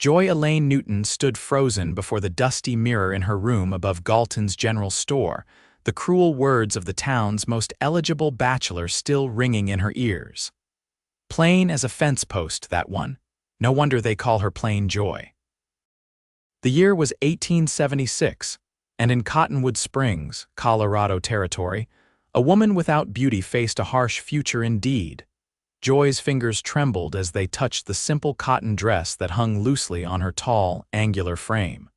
Elaine Newton stood frozen before the dusty mirror in her room above Galton's general store, the cruel words of the town's most eligible bachelor still ringing in her ears. Plain as a fence post, that one. No wonder they call her Plain Joy. The year was 1876, and in Cottonwood Springs, Colorado territory, a woman without beauty faced a harsh future indeed. Joy's fingers trembled as they touched the simple cotton dress that hung loosely on her tall, angular frame.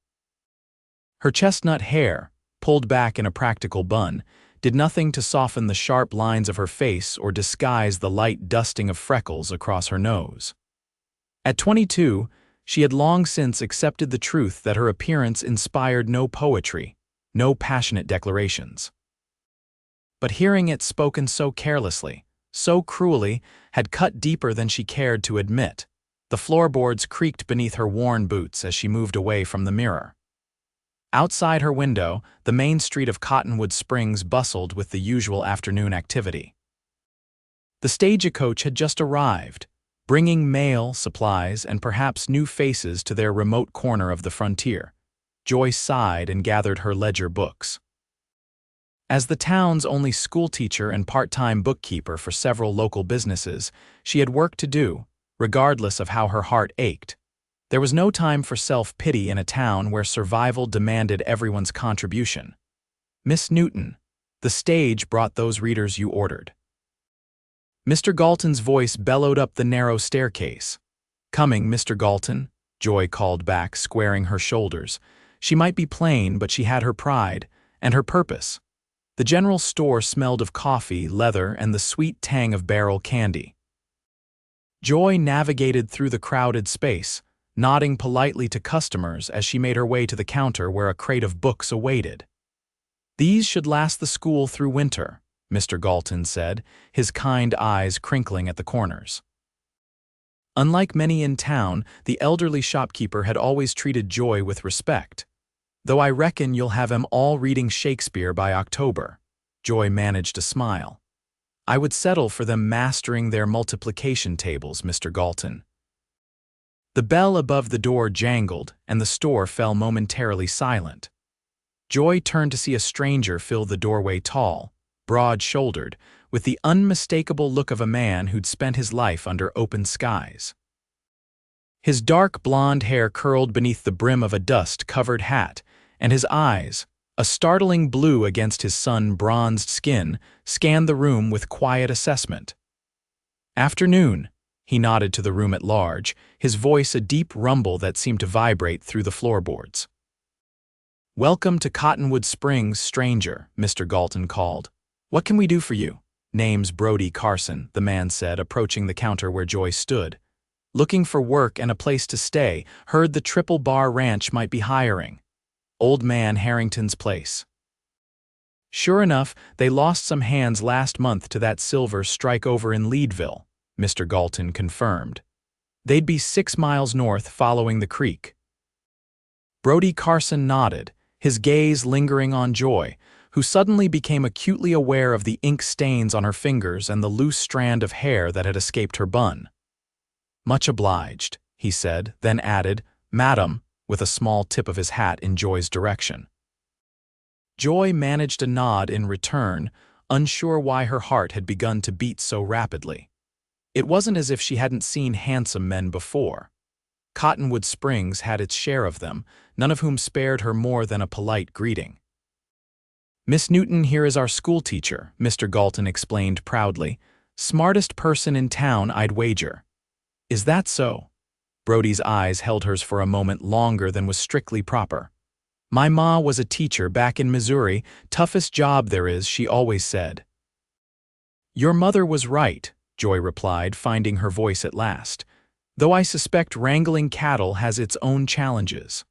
Her chestnut hair, pulled back in a practical bun, did nothing to soften the sharp lines of her face or disguise the light dusting of freckles across her nose. At 22, she had long since accepted the truth that her appearance inspired no poetry, no passionate declarations. But hearing it spoken so carelessly, so cruelly, had cut deeper than she cared to admit. The floorboards creaked beneath her worn boots as she moved away from the mirror. Outside her window, the main street of Cottonwood Springs bustled with the usual afternoon activity. The stagecoach had just arrived, bringing mail, supplies, and perhaps new faces to their remote corner of the frontier. Joy sighed and gathered her ledger books. As the town's only schoolteacher and part-time bookkeeper for several local businesses, she had work to do, regardless of how her heart ached. There was no time for self-pity in a town where survival demanded everyone's contribution. Miss Newton, the stage brought those readers you ordered. Mr. Galton's voice bellowed up the narrow staircase. "Coming, Mr. Galton," Joy called back, squaring her shoulders. She might be plain, but she had her pride, and her purpose. The general store smelled of coffee, leather, and the sweet tang of barrel candy. Joy navigated through the crowded space, nodding politely to customers as she made her way to the counter where a crate of books awaited. "These should last the school through winter," Mr. Galton said, his kind eyes crinkling at the corners. Unlike many in town, the elderly shopkeeper had always treated Joy with respect. "Though I reckon you'll have 'em all reading Shakespeare by October," Joy managed a smile. "I would settle for them mastering their multiplication tables, Mr. Galton." The bell above the door jangled, and the store fell momentarily silent. Joy turned to see a stranger fill the doorway, tall, broad-shouldered, with the unmistakable look of a man who'd spent his life under open skies. His dark blonde hair curled beneath the brim of a dust-covered hat, and his eyes, a startling blue against his sun-bronzed skin, scanned the room with quiet assessment. "Afternoon," he nodded to the room at large, his voice a deep rumble that seemed to vibrate through the floorboards. "Welcome to Cottonwood Springs, stranger," Mr. Galton called. "What can we do for you?" "Name's Brody Carson," the man said, approaching the counter where Joy stood. "Looking for work and a place to stay. Heard the Triple Bar Ranch might be hiring. Old Man Harrington's place." "Sure enough, they lost some hands last month to that silver strike over in Leadville," Mr. Galton confirmed. "They'd be 6 miles north following the creek." Brody Carson nodded, his gaze lingering on Joy, who suddenly became acutely aware of the ink stains on her fingers and the loose strand of hair that had escaped her bun. "Much obliged," he said, then added, "Madam," with a small tip of his hat in Joy's direction. Joy managed a nod in return, unsure why her heart had begun to beat so rapidly. It wasn't as if she hadn't seen handsome men before. Cottonwood Springs had its share of them, none of whom spared her more than a polite greeting. "Miss Newton here is our schoolteacher," Mr. Galton explained proudly. "Smartest person in town, I'd wager." "Is that so?" Brody's eyes held hers for a moment longer than was strictly proper. "My ma was a teacher back in Missouri, toughest job there is, she always said." "Your mother was right," Joy replied, finding her voice at last. "Though I suspect wrangling cattle has its own challenges."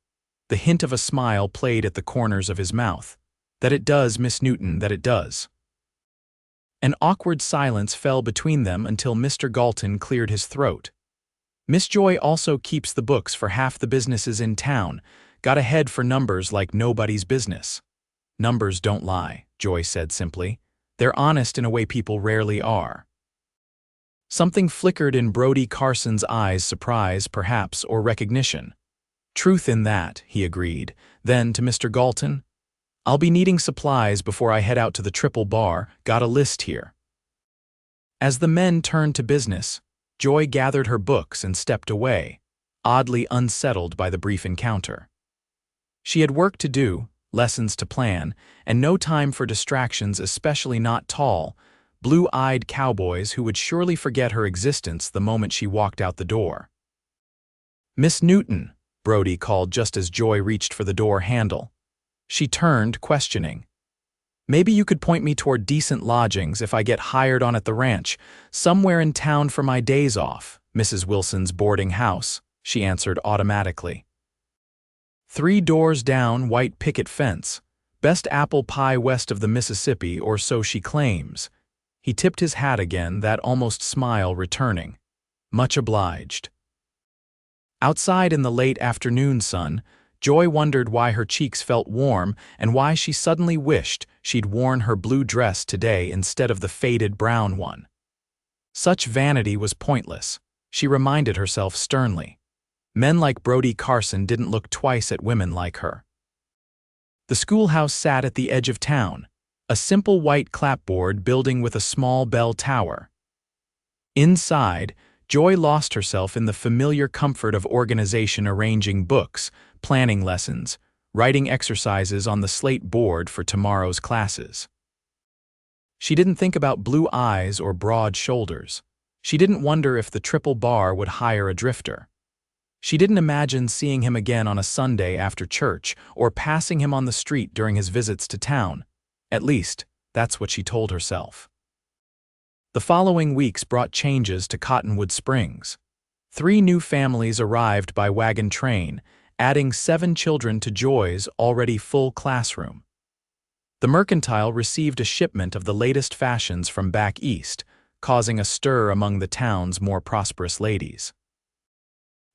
The hint of a smile played at the corners of his mouth. "That it does, Miss Newton, that it does." An awkward silence fell between them until Mr. Galton cleared his throat. "Miss Joy also keeps the books for half the businesses in town. Got a head for numbers like nobody's business." "Numbers don't lie," Joy said simply. "They're honest in a way people rarely are." Something flickered in Brody Carson's eyes, surprise, perhaps, or recognition. Truth in that, he agreed. Then, to Mr. Galton, I'll be needing supplies before I head out to the Triple Bar, got a list here. As the men turned to business, Joy gathered her books and stepped away, oddly unsettled by the brief encounter. She had work to do, lessons to plan, and no time for distractions, especially not tall, blue-eyed cowboys who would surely forget her existence the moment she walked out the door. "Miss Newton," Brody called just as Joy reached for the door handle. She turned, questioning. "Maybe you could point me toward decent lodgings if I get hired on at the ranch, somewhere in town for my days off, Mrs. Wilson's boarding house," she answered automatically. 3 doors down, white picket fence. Best apple pie west of the Mississippi, or so she claims. He tipped his hat again, that almost smile returning. Much obliged. Outside in the late afternoon sun, Joy wondered why her cheeks felt warm and why she suddenly wished she'd worn her blue dress today instead of the faded brown one. Such vanity was pointless, she reminded herself sternly. Men like Brody Carson didn't look twice at women like her. The schoolhouse sat at the edge of town, a simple white clapboard building with a small bell tower. Inside, Joy lost herself in the familiar comfort of organization, arranging books, planning lessons, writing exercises on the slate board for tomorrow's classes. She didn't think about blue eyes or broad shoulders. She didn't wonder if the Triple Bar would hire a drifter. She didn't imagine seeing him again on a Sunday after church or passing him on the street during his visits to town. At least, that's what she told herself. The following weeks brought changes to Cottonwood Springs. 3 new families arrived by wagon train, adding 7 children to Joy's already full classroom. The Mercantile received a shipment of the latest fashions from back east, causing a stir among the town's more prosperous ladies.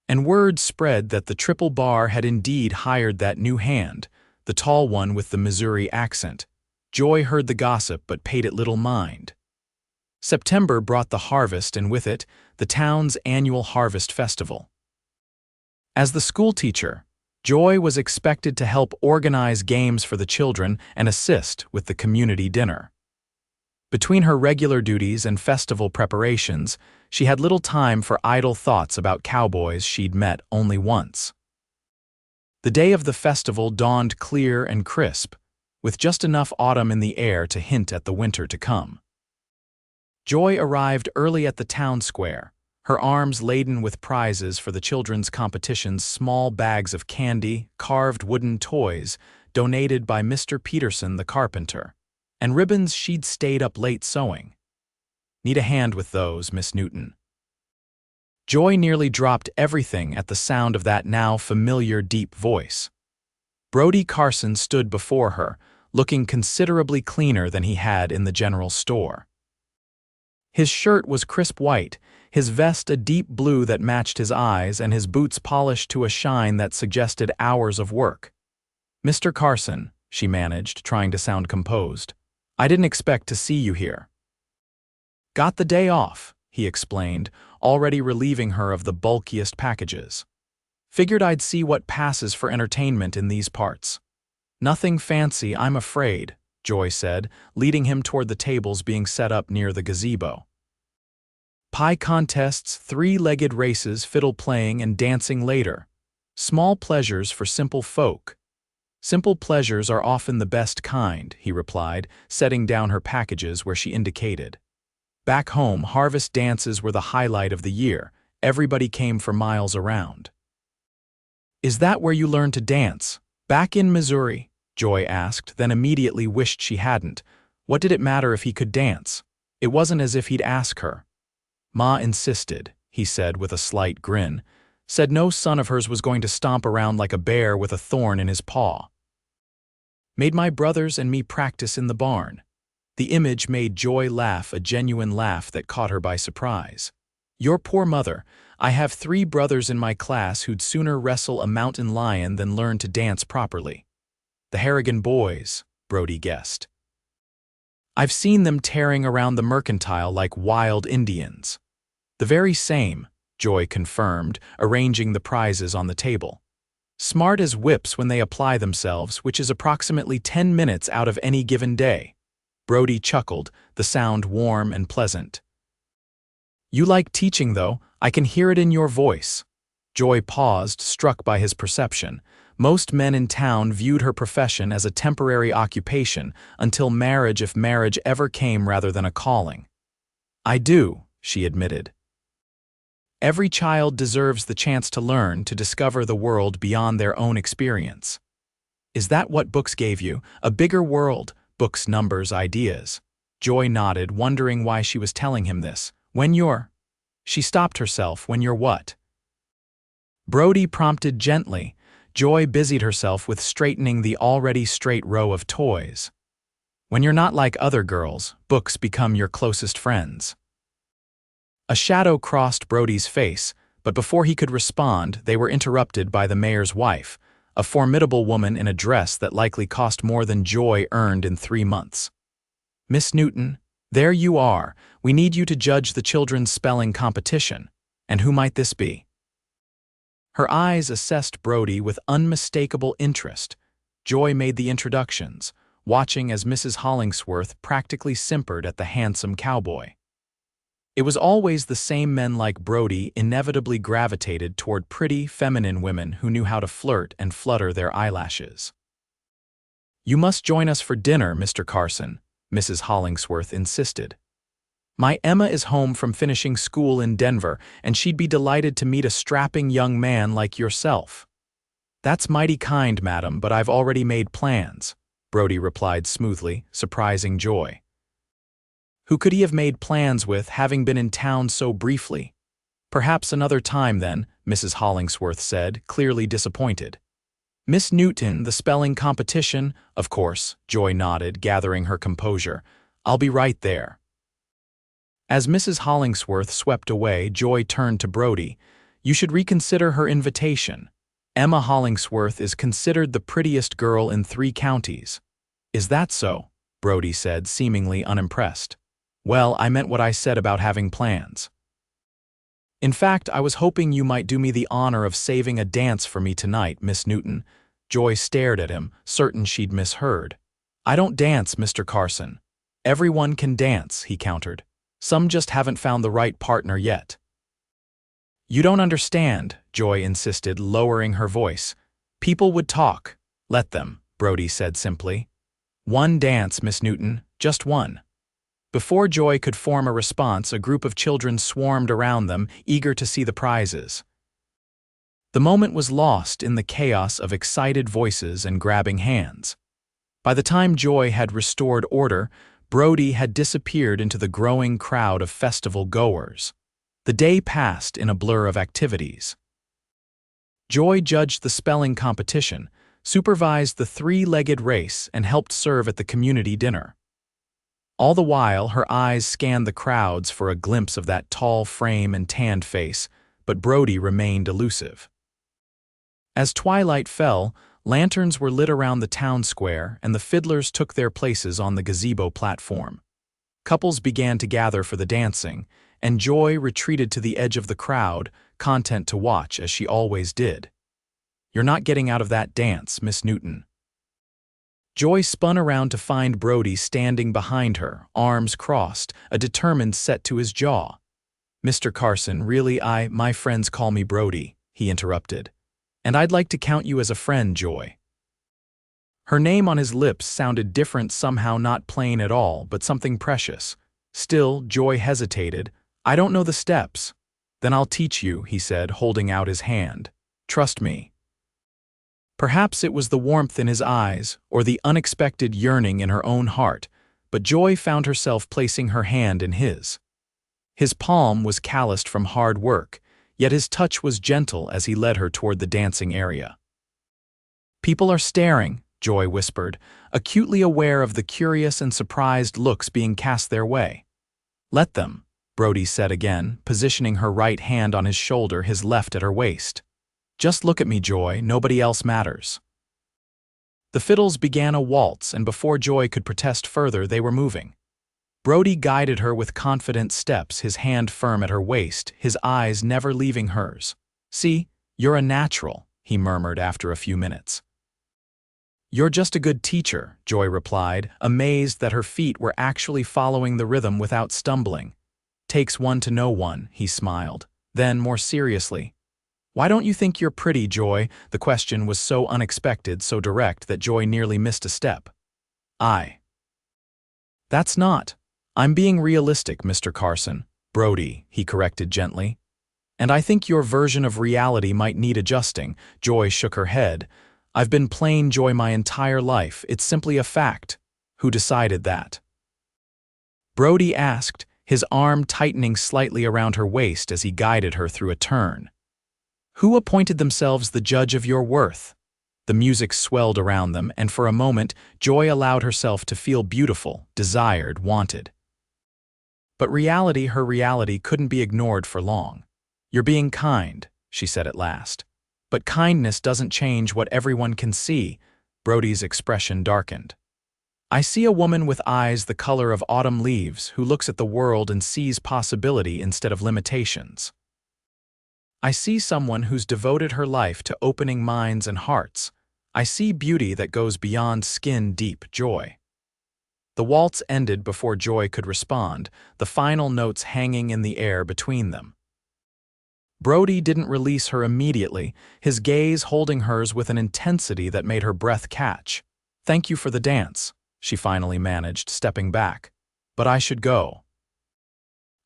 And word spread that the Triple Bar had indeed hired that new hand, the tall one with the Missouri accent. Joy heard the gossip but paid it little mind. September brought the harvest, and with it, the town's annual harvest festival. As the schoolteacher, Joy was expected to help organize games for the children and assist with the community dinner. Between her regular duties and festival preparations, she had little time for idle thoughts about cowboys she'd met only once. The day of the festival dawned clear and crisp, with just enough autumn in the air to hint at the winter to come. Joy arrived early at the town square, her arms laden with prizes for the children's competitions, small bags of candy, carved wooden toys donated by Mr. Peterson the carpenter, and ribbons she'd stayed up late sewing. "Need a hand with those, Miss Newton." Joy nearly dropped everything at the sound of that now familiar deep voice. Brody Carson stood before her, looking considerably cleaner than he had in the general store. His shirt was crisp white, his vest a deep blue that matched his eyes, and his boots polished to a shine that suggested hours of work. "Mr. Carson," she managed, trying to sound composed, "I didn't expect to see you here." "Got the day off," he explained, already relieving her of the bulkiest packages. "Figured I'd see what passes for entertainment in these parts." "Nothing fancy, I'm afraid," Joy said, leading him toward the tables being set up near the gazebo. Pie contests, 3-legged races, fiddle playing, and dancing later. Small pleasures for simple folk. "Simple pleasures are often the best kind," he replied, setting down her packages where she indicated. Back home, harvest dances were the highlight of the year. Everybody came for miles around. "Is that where you learned to dance? Back in Missouri?" Joy asked, then immediately wished she hadn't. What did it matter if he could dance? It wasn't as if he'd ask her. "Ma insisted," he said with a slight grin. "Said no son of hers was going to stomp around like a bear with a thorn in his paw." "Made my brothers and me practice in the barn." The image made Joy laugh, a genuine laugh that caught her by surprise. "Your poor mother. I have 3 brothers in my class who'd sooner wrestle a mountain lion than learn to dance properly." "The Harrigan boys," Brody guessed. "I've seen them tearing around the Mercantile like wild Indians." "The very same," Joy confirmed, arranging the prizes on the table. Smart as whips when they apply themselves, which is approximately 10 minutes out of any given day. Brody chuckled, the sound warm and pleasant. You like teaching, though. I can hear it in your voice. Joy paused, struck by his perception. Most men in town viewed her profession as a temporary occupation until marriage, if marriage ever came, rather than a calling. I do, she admitted. Every child deserves the chance to learn, to discover the world beyond their own experience. Is that what books gave you? A bigger world, books, numbers, ideas? Joy nodded, wondering why she was telling him this. When you're... She stopped herself. When you're what? Brody prompted gently. Joy busied herself with straightening the already straight row of toys. When you're not like other girls, books become your closest friends. A shadow crossed Brody's face, but before he could respond, they were interrupted by the mayor's wife, a formidable woman in a dress that likely cost more than Joy earned in 3 months. Miss Newton, there you are. We need you to judge the children's spelling competition. And who might this be? Her eyes assessed Brody with unmistakable interest. Joy made the introductions, watching as Mrs. Hollingsworth practically simpered at the handsome cowboy. It was always the same men like Brody inevitably gravitated toward pretty, feminine women who knew how to flirt and flutter their eyelashes. You must join us for dinner, Mr. Carson, Mrs. Hollingsworth insisted. My Emma is home from finishing school in Denver, and she'd be delighted to meet a strapping young man like yourself. That's mighty kind, madam, but I've already made plans, Brody replied smoothly, surprising Joy. Who could he have made plans with, having been in town so briefly? Perhaps another time, then, Mrs. Hollingsworth said, clearly disappointed. Miss Newton, the spelling competition? Of course, Joy nodded, gathering her composure. I'll be right there. As Mrs. Hollingsworth swept away, Joy turned to Brody. You should reconsider her invitation. Emma Hollingsworth is considered the prettiest girl in 3 counties. Is that so? Brody said, seemingly unimpressed. Well, I meant what I said about having plans. In fact, I was hoping you might do me the honor of saving a dance for me tonight, Miss Newton. Joy stared at him, certain she'd misheard. I don't dance, Mr. Carson. Everyone can dance, he countered. Some just haven't found the right partner yet. You don't understand, Joy insisted, lowering her voice. People would talk. Let them, Brody said simply. One dance, Miss Newton, just one. Before Joy could form a response, a group of children swarmed around them, eager to see the prizes. The moment was lost in the chaos of excited voices and grabbing hands. By the time Joy had restored order, Brody had disappeared into the growing crowd of festival goers. The day passed in a blur of activities. Joy judged the spelling competition, supervised the 3-legged race, and helped serve at the community dinner. All the while, her eyes scanned the crowds for a glimpse of that tall frame and tanned face, but Brody remained elusive. As twilight fell, lanterns were lit around the town square, and the fiddlers took their places on the gazebo platform. Couples began to gather for the dancing, and Joy retreated to the edge of the crowd, content to watch as she always did. You're not getting out of that dance, Miss Newton. Joy spun around to find Brody standing behind her, arms crossed, a determined set to his jaw. Mr. Carson, really, my friends call me Brody, he interrupted. And I'd like to count you as a friend, Joy. Her name on his lips sounded different, somehow not plain at all, but something precious. Still, Joy hesitated. I don't know the steps. Then I'll teach you, he said, holding out his hand. Trust me. Perhaps it was the warmth in his eyes, or the unexpected yearning in her own heart, but Joy found herself placing her hand in his. His palm was calloused from hard work, yet his touch was gentle as he led her toward the dancing area. People are staring, Joy whispered, acutely aware of the curious and surprised looks being cast their way. Let them, Brody said again, positioning her right hand on his shoulder, his left at her waist. Just look at me, Joy, nobody else matters. The fiddles began a waltz, and before Joy could protest further, they were moving. Brody guided her with confident steps, his hand firm at her waist, his eyes never leaving hers. See, you're a natural. he murmured after a few minutes. You're just a good teacher, Joy replied, amazed that her feet were actually following the rhythm without stumbling. Takes one to know one, he smiled. Then, more seriously, why don't you think you're pretty, Joy? The question was so unexpected, so direct that Joy nearly missed a step. That's not. I'm being realistic, Mr. Carson. Brody, he corrected gently. And I think your version of reality might need adjusting. Joy shook her head. I've been plain, Joy, my entire life. It's simply a fact. Who decided that? Brody asked, his arm tightening slightly around her waist as he guided her through a turn. Who appointed themselves the judge of your worth? The music swelled around them, and for a moment, Joy allowed herself to feel beautiful, desired, wanted. But her reality couldn't be ignored for long. You're being kind, she said at last. But kindness doesn't change what everyone can see. Brody's expression darkened. I see a woman with eyes the color of autumn leaves who looks at the world and sees possibility instead of limitations. I see someone who's devoted her life to opening minds and hearts. I see beauty that goes beyond skin-deep joy. The waltz ended before Joy could respond, the final notes hanging in the air between them. Brody didn't release her immediately, his gaze holding hers with an intensity that made her breath catch. Thank you for the dance, she finally managed, stepping back. But I should go.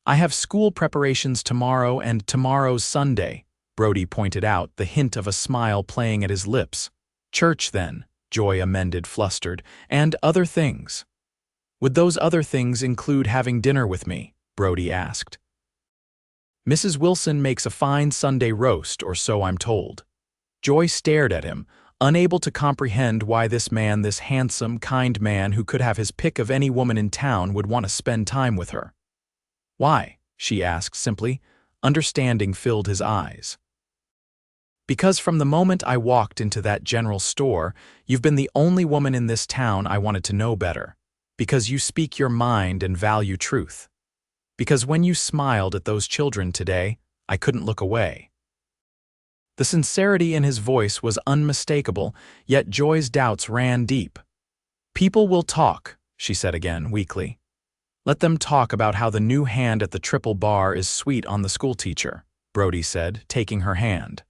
I have school preparations tomorrow and tomorrow's Sunday, Brody pointed out, the hint of a smile playing at his lips. Church then, Joy amended, flustered, and other things. Would those other things include having dinner with me? Brody asked. Mrs. Wilson makes a fine Sunday roast, or so I'm told. Joy stared at him, unable to comprehend why this man, this handsome, kind man who could have his pick of any woman in town, would want to spend time with her. Why? She asked simply. Understanding filled his eyes. Because from the moment I walked into that general store, you've been the only woman in this town I wanted to know better. Because you speak your mind and value truth. Because when you smiled at those children today, I couldn't look away. The sincerity in his voice was unmistakable, yet Joy's doubts ran deep. People will talk, she said again, weakly. Let them talk about how the new hand at the triple bar is sweet on the schoolteacher, Brody said, taking her hand.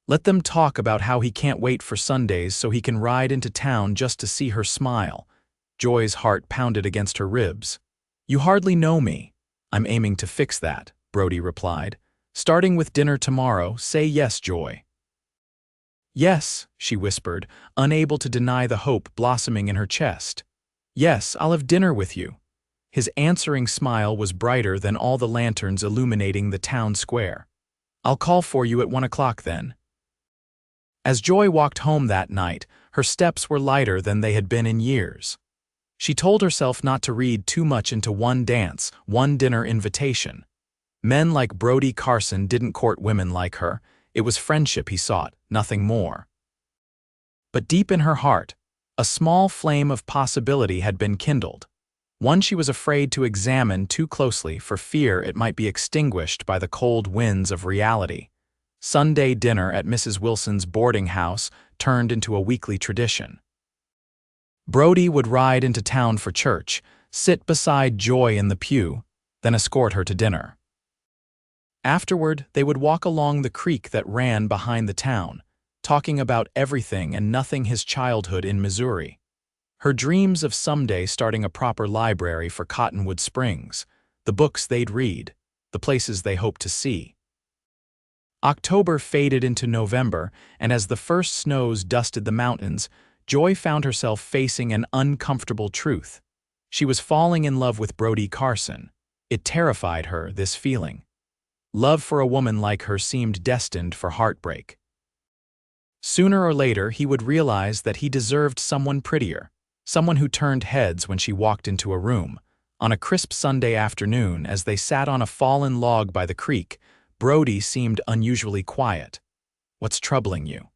Let them talk about how he can't wait for Sundays so he can ride into town just to see her smile. Joy's heart pounded against her ribs. You hardly know me. I'm aiming to fix that, Brody replied. Starting with dinner tomorrow, say yes, Joy. Yes, she whispered, unable to deny the hope blossoming in her chest. Yes, I'll have dinner with you. His answering smile was brighter than all the lanterns illuminating the town square. I'll call for you at 1 o'clock then. As Joy walked home that night, her steps were lighter than they had been in years. She told herself not to read too much into one dance, one dinner invitation. Men like Brody Carson didn't court women like her. It was friendship he sought, nothing more. But deep in her heart, a small flame of possibility had been kindled. One she was afraid to examine too closely for fear it might be extinguished by the cold winds of reality. Sunday dinner at Mrs. Wilson's boarding house turned into a weekly tradition. Brody would ride into town for church, sit beside Joy in the pew, then escort her to dinner. Afterward, they would walk along the creek that ran behind the town, talking about everything and nothing his childhood in Missouri. Her dreams of someday starting a proper library for Cottonwood Springs, the books they'd read, the places they hoped to see. October faded into November, and as the first snows dusted the mountains, Joy found herself facing an uncomfortable truth. She was falling in love with Brody Carson. It terrified her, this feeling. Love for a woman like her seemed destined for heartbreak. Sooner or later, he would realize that he deserved someone prettier, someone who turned heads when she walked into a room. On a crisp Sunday afternoon, as they sat on a fallen log by the creek, Brody seemed unusually quiet. What's troubling you?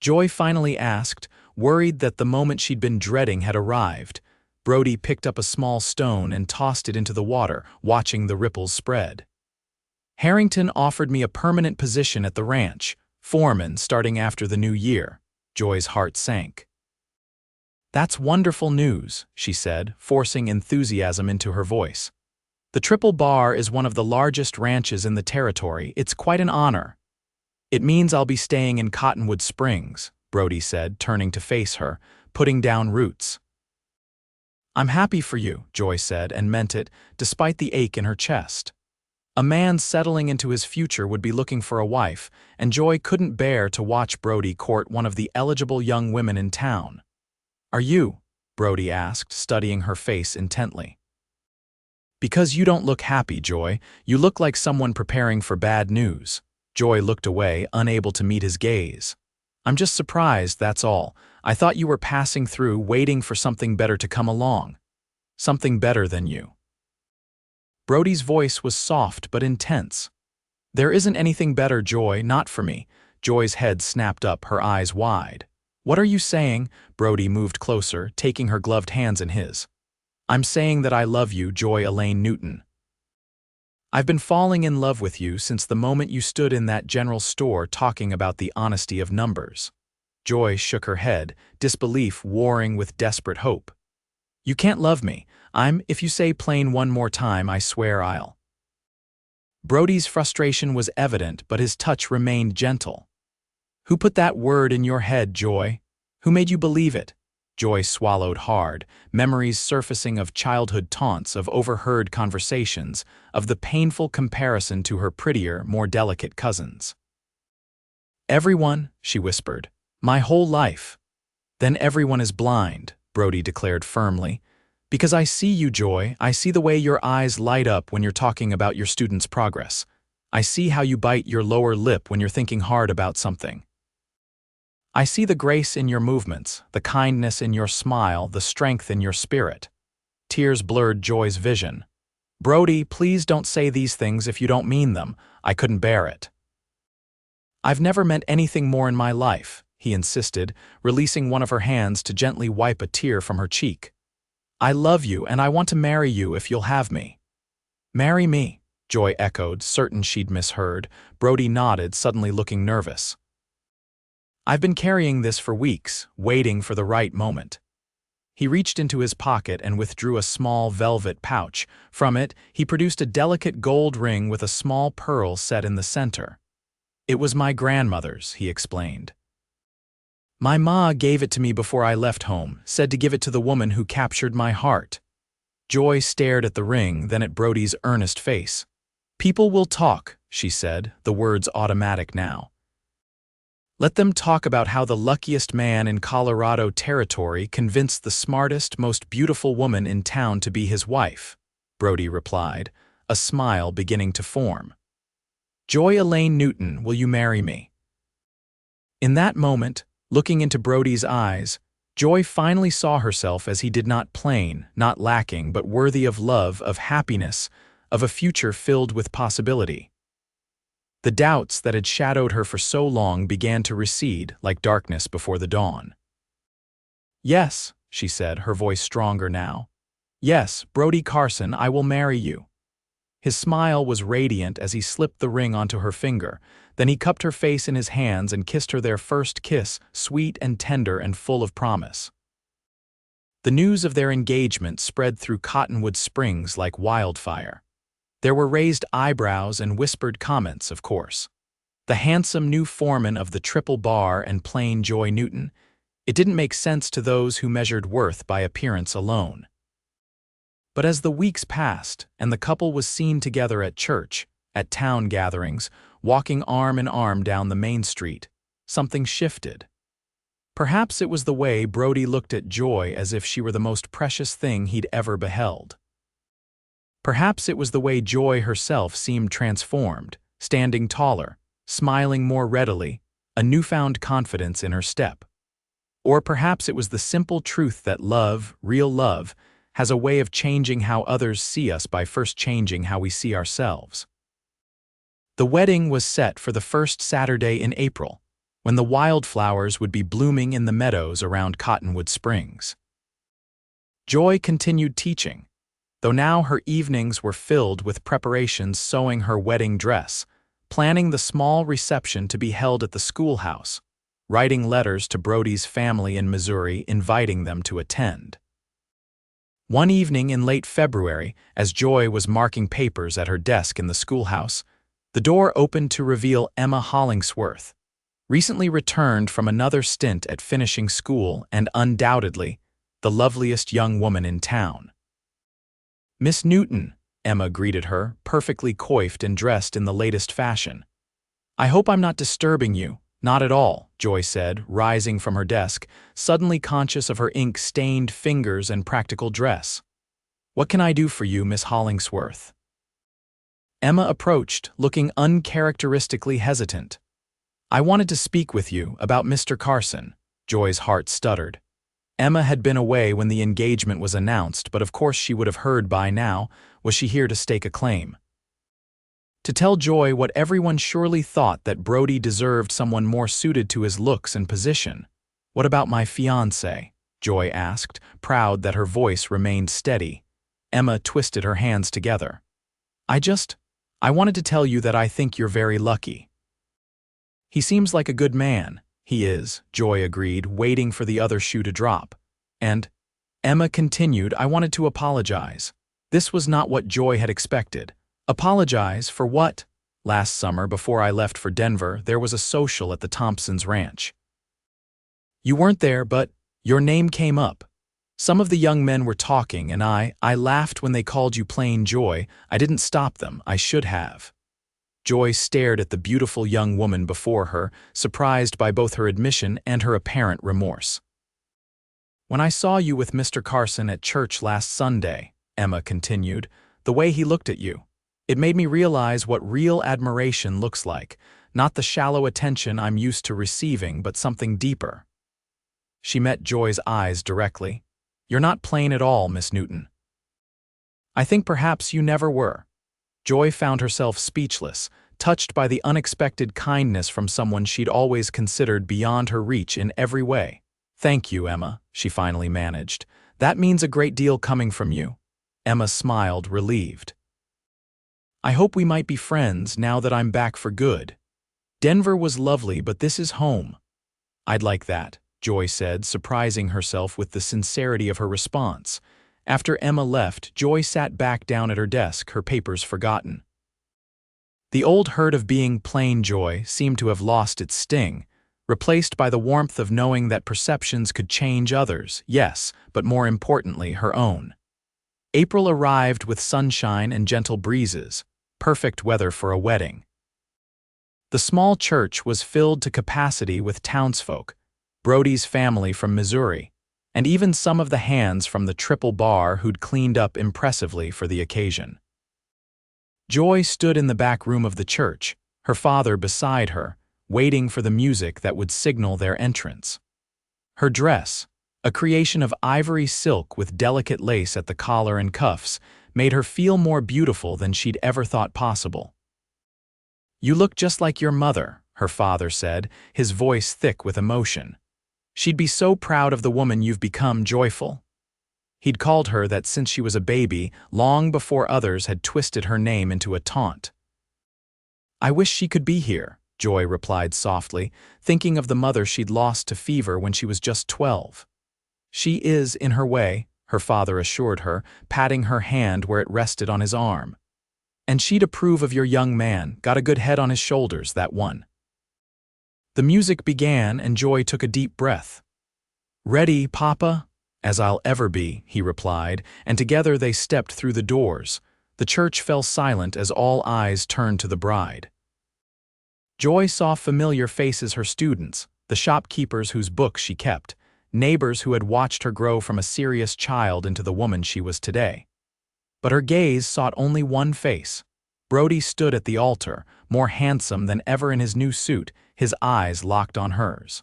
Joy finally asked, worried that the moment she'd been dreading had arrived. Brody picked up a small stone and tossed it into the water, watching the ripples spread. Harrington offered me a permanent position at the ranch, Foreman starting after the new year. Joy's heart sank. That's wonderful news, she said, forcing enthusiasm into her voice. The Triple Bar is one of the largest ranches in the territory. It's quite an honor. It means I'll be staying in Cottonwood Springs, Brody said, turning to face her, putting down roots. I'm happy for you, Joy said, and meant it, despite the ache in her chest. A man settling into his future would be looking for a wife, and Joy couldn't bear to watch Brody court one of the eligible young women in town. Are you? Brody asked, studying her face intently. Because you don't look happy, Joy. You look like someone preparing for bad news. Joy looked away, unable to meet his gaze. I'm just surprised, that's all. I thought you were passing through, waiting for something better to come along. Something better than you. Brody's voice was soft but intense. There isn't anything better, Joy, not for me. Joy's head snapped up, her eyes wide. What are you saying? Brody moved closer, taking her gloved hands in his. I'm saying that I love you, Joy Elaine Newton. I've been falling in love with you since the moment you stood in that general store talking about the honesty of numbers. Joy shook her head, disbelief warring with desperate hope. You can't love me. If you say plain one more time, I swear I'll. Brody's frustration was evident, but his touch remained gentle. Who put that word in your head, Joy? Who made you believe it? Joy swallowed hard, memories surfacing of childhood taunts, of overheard conversations, of the painful comparison to her prettier, more delicate cousins. Everyone, she whispered. My whole life. Then everyone is blind, Brody declared firmly. Because I see you, Joy. I see the way your eyes light up when you're talking about your students' progress. I see how you bite your lower lip when you're thinking hard about something. I see the grace in your movements, the kindness in your smile, the strength in your spirit. Tears blurred Joy's vision. Brody, please don't say these things if you don't mean them. I couldn't bear it. I've never meant anything more in my life, he insisted, releasing one of her hands to gently wipe a tear from her cheek. I love you and I want to marry you if you'll have me. Marry me, Joy echoed, certain she'd misheard. Brody nodded, suddenly looking nervous. I've been carrying this for weeks, waiting for the right moment. He reached into his pocket and withdrew a small velvet pouch. From it, he produced a delicate gold ring with a small pearl set in the center. It was my grandmother's, he explained. My ma gave it to me before I left home, said to give it to the woman who captured my heart. Joy stared at the ring, then at Brody's earnest face. People will talk, she said, the words automatic now. Let them talk about how the luckiest man in Colorado Territory convinced the smartest, most beautiful woman in town to be his wife, Brody replied, a smile beginning to form. Joy Elaine Newton, will you marry me? In that moment, looking into Brody's eyes, Joy finally saw herself as he did, not plain, not lacking, but worthy of love, of happiness, of a future filled with possibility. The doubts that had shadowed her for so long began to recede like darkness before the dawn. Yes, she said, her voice stronger now. Yes, Brody Carson, I will marry you. His smile was radiant as he slipped the ring onto her finger. Then he cupped her face in his hands and kissed her their first kiss, sweet and tender and full of promise. The news of their engagement spread through Cottonwood Springs like wildfire. There were raised eyebrows and whispered comments, of course. The handsome new foreman of the Triple Bar and plain Joy Newton. It didn't make sense to those who measured worth by appearance alone. But as the weeks passed and the couple was seen together at church, at town gatherings, walking arm in arm down the main street, something shifted. Perhaps it was the way Brody looked at Joy as if she were the most precious thing he'd ever beheld. Perhaps it was the way Joy herself seemed transformed, standing taller, smiling more readily, a newfound confidence in her step. Or perhaps it was the simple truth that love, real love, has a way of changing how others see us by first changing how we see ourselves. The wedding was set for the first Saturday in April, when the wildflowers would be blooming in the meadows around Cottonwood Springs. Joy continued teaching, though now her evenings were filled with preparations, sewing her wedding dress, planning the small reception to be held at the schoolhouse, writing letters to Brody's family in Missouri inviting them to attend. One evening in late February, as Joy was marking papers at her desk in the schoolhouse, the door opened to reveal Emma Hollingsworth, recently returned from another stint at finishing school and undoubtedly the loveliest young woman in town. "Miss Newton," Emma greeted her, perfectly coiffed and dressed in the latest fashion. "I hope I'm not disturbing you." "Not at all," Joy said, rising from her desk, suddenly conscious of her ink-stained fingers and practical dress. "What can I do for you, Miss Hollingsworth?" Emma approached, looking uncharacteristically hesitant. "I wanted to speak with you about Mr. Carson," Joy's heart stuttered. Emma had been away when the engagement was announced, but of course she would have heard by now. Was she here to stake a claim? To tell Joy what everyone surely thought, that Brody deserved someone more suited to his looks and position. "What about my fiancé?" Joy asked, proud that her voice remained steady. Emma twisted her hands together. I wanted to tell you that I think you're very lucky." "He seems like a good man." "He is," Joy agreed, waiting for the other shoe to drop. "And," Emma continued, "I wanted to apologize." This was not what Joy had expected. "Apologize for what?" "Last summer, before I left for Denver, there was a social at the Thompsons' ranch. You weren't there, but your name came up. Some of the young men were talking, and I laughed when they called you plain Joy. I didn't stop them. I should have." Joy stared at the beautiful young woman before her, surprised by both her admission and her apparent remorse. "When I saw you with Mr. Carson at church last Sunday," Emma continued, "the way he looked at you, it made me realize what real admiration looks like, not the shallow attention I'm used to receiving, but something deeper." She met Joy's eyes directly. "You're not plain at all, Miss Newton." "I think perhaps you never were." Joy found herself speechless, touched by the unexpected kindness from someone she'd always considered beyond her reach in every way. "Thank you, Emma," she finally managed. "That means a great deal coming from you." Emma smiled, relieved. "I hope we might be friends now that I'm back for good. Denver was lovely, but this is home." "I'd like that," Joy said, surprising herself with the sincerity of her response. After Emma left, Joy sat back down at her desk, her papers forgotten. The old hurt of being plain Joy seemed to have lost its sting, replaced by the warmth of knowing that perceptions could change others, yes, but more importantly, her own. April arrived with sunshine and gentle breezes, perfect weather for a wedding. The small church was filled to capacity with townsfolk, Brody's family from Missouri, and even some of the hands from the Triple Bar who'd cleaned up impressively for the occasion. Joy stood in the back room of the church, her father beside her, waiting for the music that would signal their entrance. Her dress, a creation of ivory silk with delicate lace at the collar and cuffs, made her feel more beautiful than she'd ever thought possible. "You look just like your mother," her father said, his voice thick with emotion. "She'd be so proud of the woman you've become, Joyful." He'd called her that since she was a baby, long before others had twisted her name into a taunt. "I wish she could be here," Joy replied softly, thinking of the mother she'd lost to fever when she was just 12. "She is, in her way," her father assured her, patting her hand where it rested on his arm. "And she'd approve of your young man, got a good head on his shoulders, that one." The music began, and Joy took a deep breath. "Ready, Papa?" "As I'll ever be," he replied, and together they stepped through the doors. The church fell silent as all eyes turned to the bride. Joy saw familiar faces, her students, the shopkeepers whose books she kept, neighbors who had watched her grow from a serious child into the woman she was today. But her gaze sought only one face. Brody stood at the altar, more handsome than ever in his new suit, his eyes locked on hers.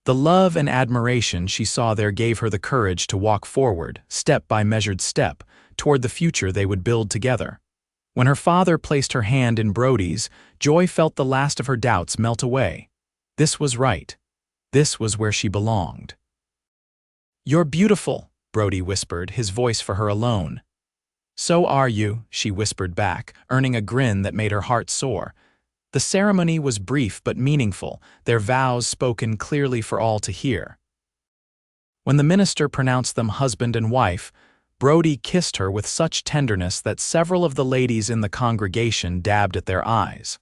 The love and admiration she saw there gave her the courage to walk forward, step by measured step, toward the future they would build together. When her father placed her hand in Brody's, Joy felt the last of her doubts melt away. This was right. This was where she belonged. "You're beautiful," Brody whispered, his voice for her alone. "So are you," she whispered back, earning a grin that made her heart soar. The ceremony was brief but meaningful, their vows spoken clearly for all to hear. When the minister pronounced them husband and wife, Brody kissed her with such tenderness that several of the ladies in the congregation dabbed at their eyes.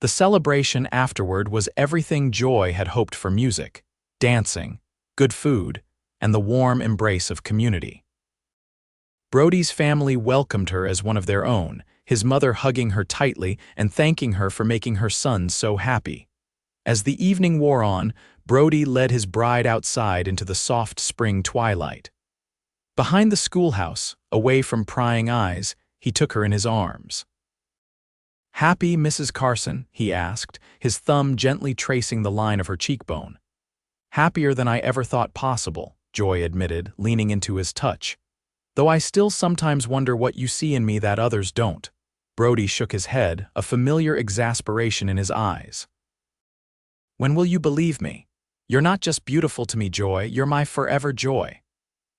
The celebration afterward was everything Joy had hoped for: music, dancing, good food, and the warm embrace of community. Brody's family welcomed her as one of their own, his mother hugging her tightly and thanking her for making her son so happy. As the evening wore on, Brody led his bride outside into the soft spring twilight. Behind the schoolhouse, away from prying eyes, he took her in his arms. "Happy, Mrs. Carson?" he asked, his thumb gently tracing the line of her cheekbone. "Happier than I ever thought possible," Joy admitted, leaning into his touch. "Though I still sometimes wonder what you see in me that others don't." Brody shook his head, a familiar exasperation in his eyes. "When will you believe me? You're not just beautiful to me, Joy, you're my forever joy."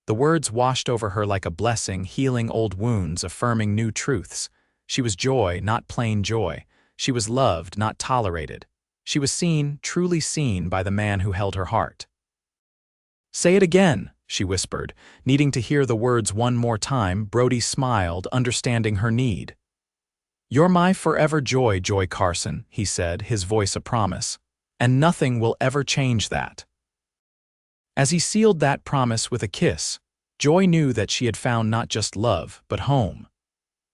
The words washed over her like a blessing, healing old wounds, affirming new truths. She was joy, not plain joy. She was loved, not tolerated. She was seen, truly seen, by the man who held her heart. "Say it again," she whispered. Needing to hear the words one more time, Brody smiled, understanding her need. "You're my forever joy, Joy Carson," he said, his voice a promise. "And nothing will ever change that." As he sealed that promise with a kiss, Joy knew that she had found not just love, but home.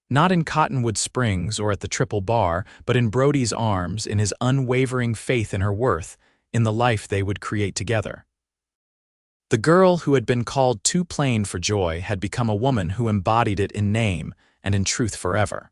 Not in Cottonwood Springs or at the Triple Bar, but in Brody's arms, in his unwavering faith in her worth, in the life they would create together. The girl who had been called too plain for Joy had become a woman who embodied it in name and in truth forever.